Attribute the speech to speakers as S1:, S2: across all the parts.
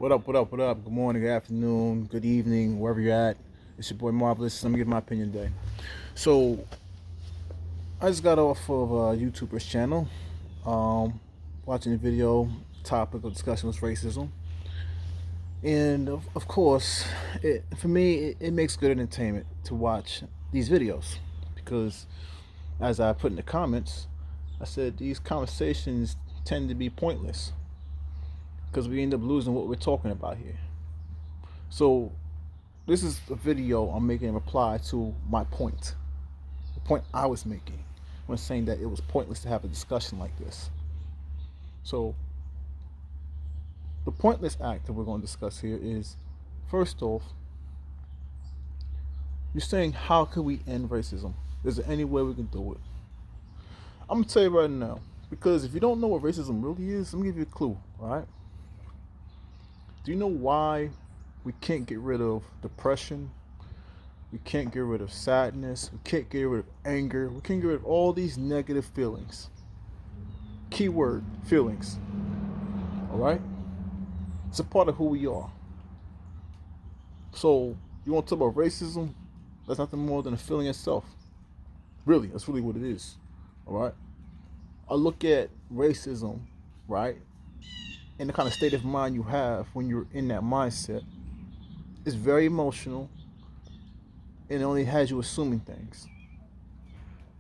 S1: What up, what up, what up? Good morning, good afternoon, good evening, wherever you're at. It's your boy Marvelous. Let me give my opinion today. So, I just got off of a YouTuber's channel, um, watching a video. Topic of discussion was racism. And of course, for me, it makes good entertainment to watch these videos because, as I put in the comments, I said these conversations tend to be pointless because we end up losing what we're talking about here. So this is a video I'm making in reply to my point. The point I was making when saying that it was pointless to have a discussion like this. So the pointless act that we're going to discuss here is, first off, you're saying how can we end racism? Is there any way we can do it? I'm gonna tell you right now, because if you don't know what racism really is, let me give you a clue, all right? Do you know why we can't get rid of depression? We can't get rid of sadness. We can't get rid of anger. We can't get rid of all these negative feelings. Keyword, feelings. All right? It's a part of who we are. So, you want to talk about racism? That's nothing more than a feeling itself. Really, that's really what it is. All right? I look at racism, right? And the kind of state of mind you have when you're in that mindset. It's very emotional, and it only has you assuming things.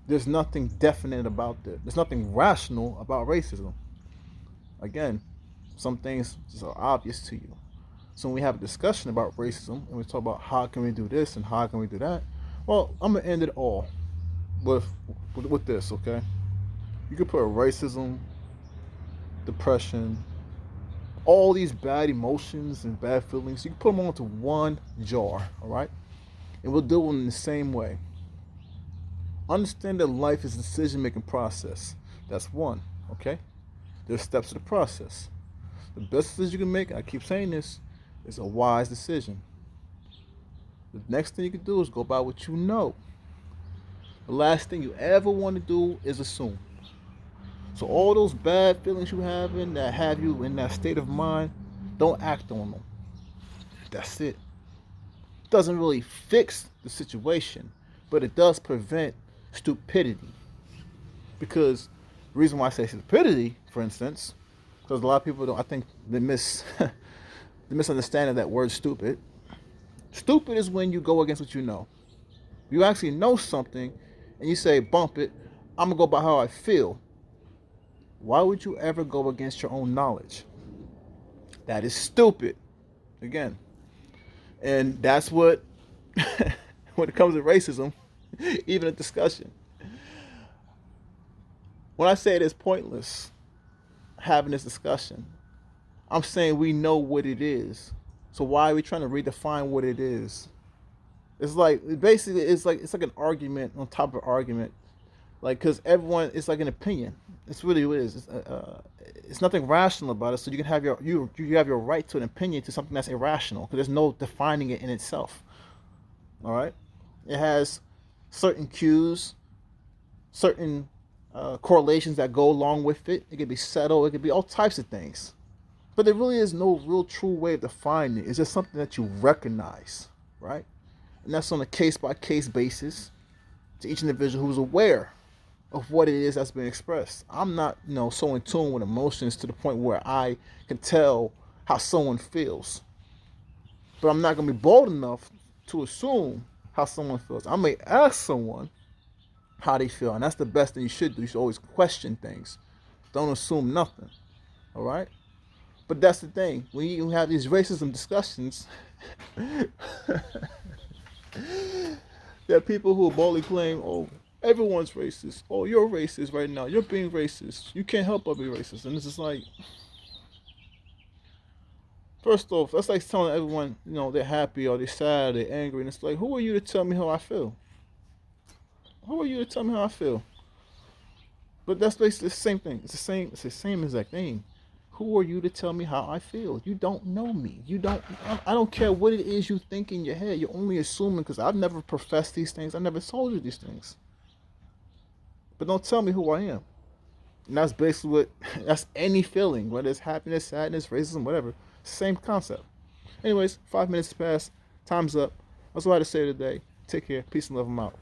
S1: There's nothing definite about that. There's nothing rational about racism. Again, some things just are obvious to you. So when we have a discussion about racism and we talk about how can we do this and how can we do that, well, I'm gonna end it all with this, okay? You could put racism, depression, all these bad emotions and bad feelings, you can put them all into one jar, all right? And we'll deal with them in the same way. Understand that life is a decision-making process. That's one, okay? There's steps to the process. The best decision you can make, I keep saying this, is a wise decision. The next thing you can do is go by what you know. The last thing you ever want to do is assume. So all those bad feelings you having that have you in that state of mind, don't act on them. That's it. It doesn't really fix the situation, but it does prevent stupidity. Because the reason why I say stupidity, for instance, because a lot of people don't, I think they the misunderstanding of that word stupid. Stupid is when you go against what you know. You actually know something and you say, bump it, I'm gonna go by how I feel. Why would you ever go against your own knowledge? That is stupid. Again. And that's what, when it comes to racism, even a discussion. When I say it is pointless having this discussion, I'm saying we know what it is. So why are we trying to redefine what it is? It's like, basically, it's like an argument on top of argument. Like, because everyone, it's like an opinion. It's really what it is. It's nothing rational about it. So you can have you have your right to an opinion to something that's irrational because there's no defining it in itself. All right, it has certain cues, certain correlations that go along with it. It could be subtle. It could be all types of things. But there really is no real true way of defining it. It's just something that you recognize, right? And that's on a case by case basis to each individual who's aware of what it is that's being expressed. I'm not, so in tune with emotions to the point where I can tell how someone feels. But I'm not going to be bold enough to assume how someone feels. I may ask someone how they feel, and that's the best thing you should do. You should always question things. Don't assume nothing, all right? But that's the thing. When you have these racism discussions, there are people who boldly claim, oh, everyone's racist. Oh, you're racist right now. You're being racist. You can't help but be racist. And it's just like, first off, that's like telling everyone, they're happy or they're sad or they're angry. And it's like, who are you to tell me how I feel? Who are you to tell me how I feel? But that's basically the same thing. It's the same exact thing. Who are you to tell me how I feel? You don't know me. I don't care what it is you think in your head. You're only assuming because I've never professed these things. I never told you these things. But don't tell me who I am. And that's basically that's any feeling, whether it's happiness, sadness, racism, whatever. Same concept. Anyways, 5 minutes passed. Time's up. That's all I had to say today. Take care. Peace and love. I'm out.